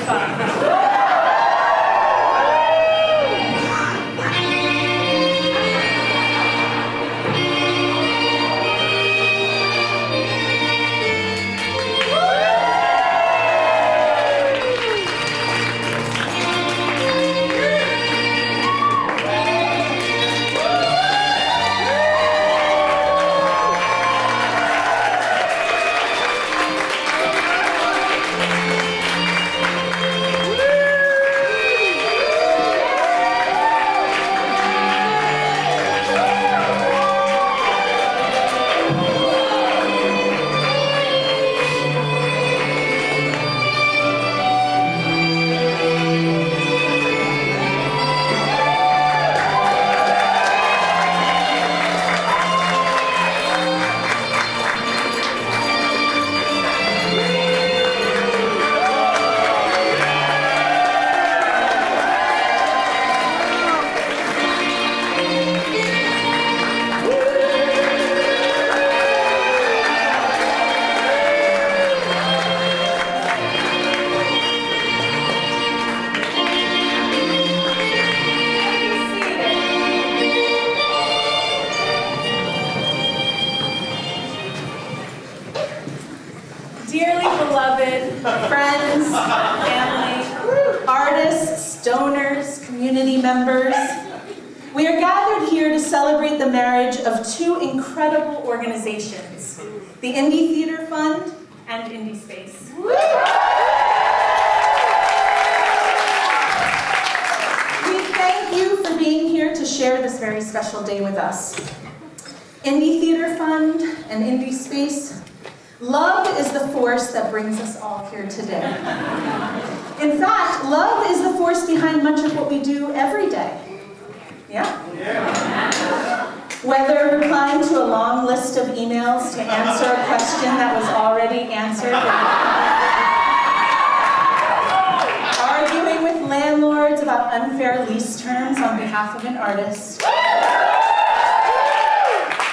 fun. Dearly beloved friends, family, artists, donors, community members, we are gathered here to celebrate the marriage of two incredible organizations, the Indie Theater Fund and IndieSpace. We thank you for being here to share this very special day with us. Indie Theater Fund and IndieSpace, love is the force that brings us all here today. In fact, love is the force behind much of what we do every day. Yeah? Whether replying to a long list of emails to answer a question that was already answered, arguing with landlords about unfair lease terms on behalf of an artist,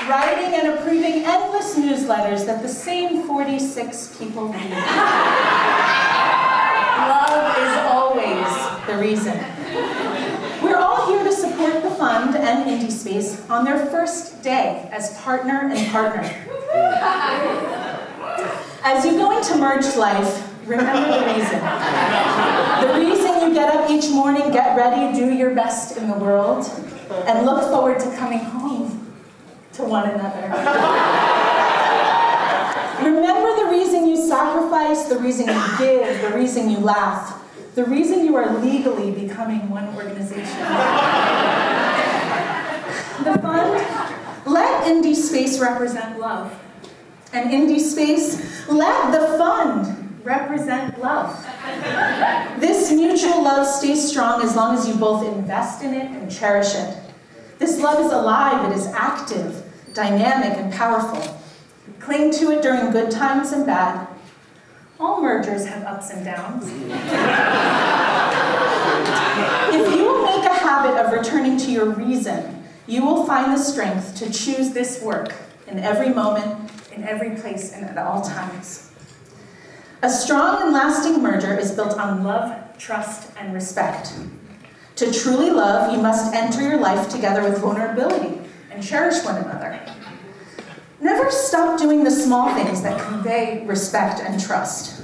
writing and approving endless newsletters that the same 46 people read. Love is always the reason. We're all here to support the fund and IndieSpace on their first day as partner and partner. As you go into merged life, remember the reason. The reason you get up each morning, get ready, do your best in the world, and look forward to coming home to one another. Remember the reason you sacrifice, the reason you give, the reason you laugh, the reason you are legally becoming one organization. The fund, let IndieSpace represent love. And IndieSpace, let the fund represent love. This mutual love stays strong as long as you both invest in it and cherish it. This love is alive, it is active, dynamic, and powerful. Cling to it during good times and bad. All mergers have ups and downs. If you will make a habit of returning to your reason, you will find the strength to choose this work in every moment, in every place, and at all times. A strong and lasting merger is built on love, trust, and respect. To truly love, you must enter your life together with vulnerability and cherish one another. Never stop doing the small things that convey respect and trust.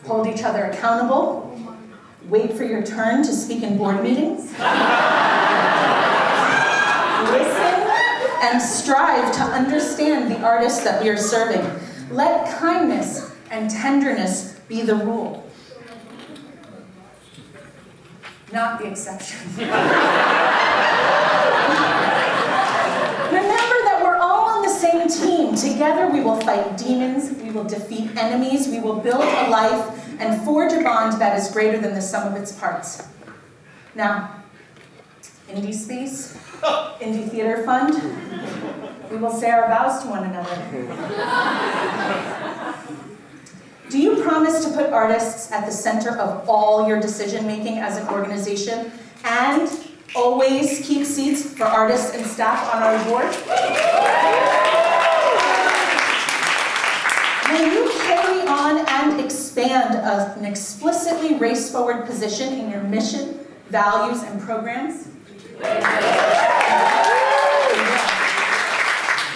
Hold each other accountable. Wait for your turn to speak in board meetings. Listen and strive to understand the artists that we are serving. Let kindness and tenderness be the rule, not the exception. Remember that we're all on the same team. Together we will fight demons, we will defeat enemies, we will build a life and forge a bond that is greater than the sum of its parts. Now, IndieSpace, Indie Theater Fund, we will say our vows to one another. Do you promise to put artists at the center of all your decision-making as an organization and always keep seats for artists and staff on our board? Will you carry on and expand an explicitly race-forward position in your mission, values, and programs?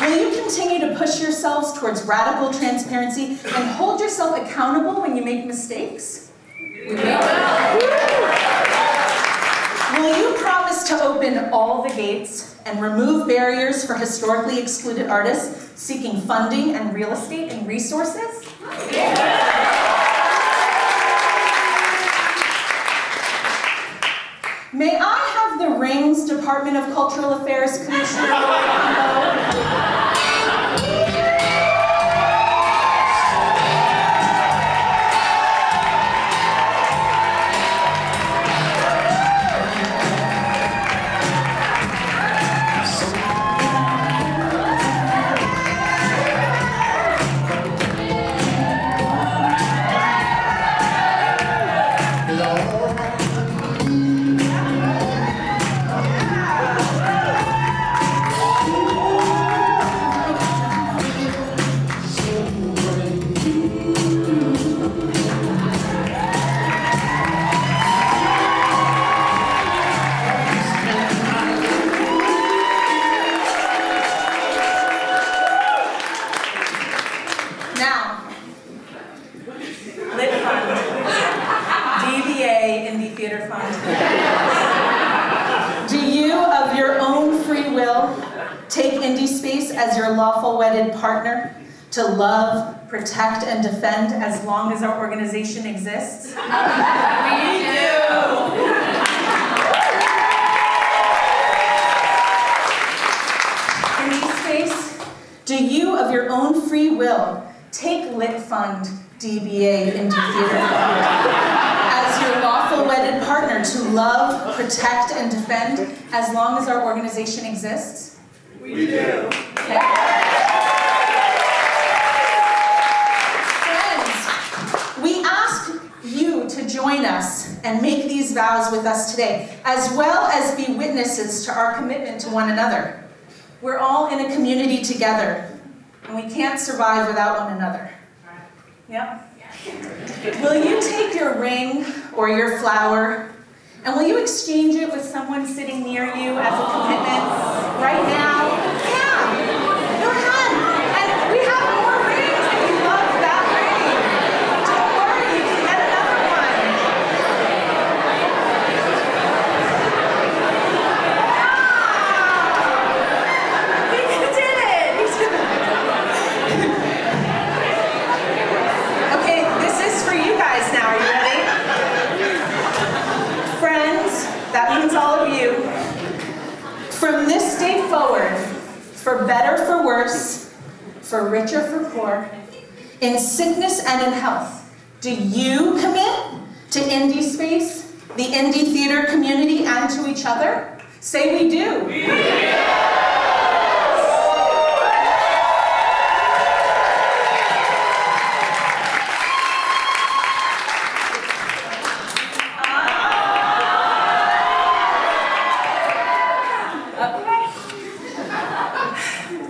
Will you continue to push yourselves towards radical transparency and hold yourself accountable when you make mistakes? Will you promise to open all the gates and remove barriers for historically excluded artists seeking funding and real estate and resources? May I have the Rings Department of Cultural Affairs Commissioner? Now, Lit Fund, DBA, Indie Theater Fund. Do you, of your own free will, take IndieSpace as your lawful wedded partner to love, protect, and defend as long as our organization exists? We do! IndieSpace, do you, of your own free will, take Lit Fund, DBA, Indie Theater Fund, as your lawful wedded partner to love, protect, and defend as long as our organization exists? We do. Okay. Friends, we ask you to join us and make these vows with us today, as well as be witnesses to our commitment to one another. We're all in a community together, and we can't survive without one another. Yep. Will you take your ring or your flower, and will you exchange it with someone sitting near you as a commitment right now? Yeah. Go ahead. And we have more rings if you love that ring. Don't worry, you can get another one. He did it. He did it. Okay, this is for you guys now. Are you ready? Friends, that means all of you. From this day forward, for better, for worse, for richer, for poor, in sickness and in health, do you commit to IndieSpace, the indie theater community, and to each other? Say we do. We do.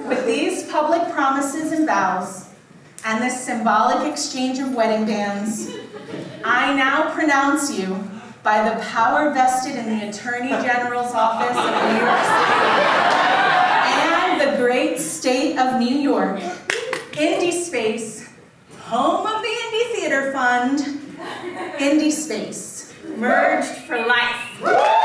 With these public promises and vows, and this symbolic exchange of wedding bands, I now pronounce you, by the power vested in the Attorney General's Office of New York City and the great state of New York, IndieSpace, home of the Indie Theater Fund, IndieSpace, merged for life.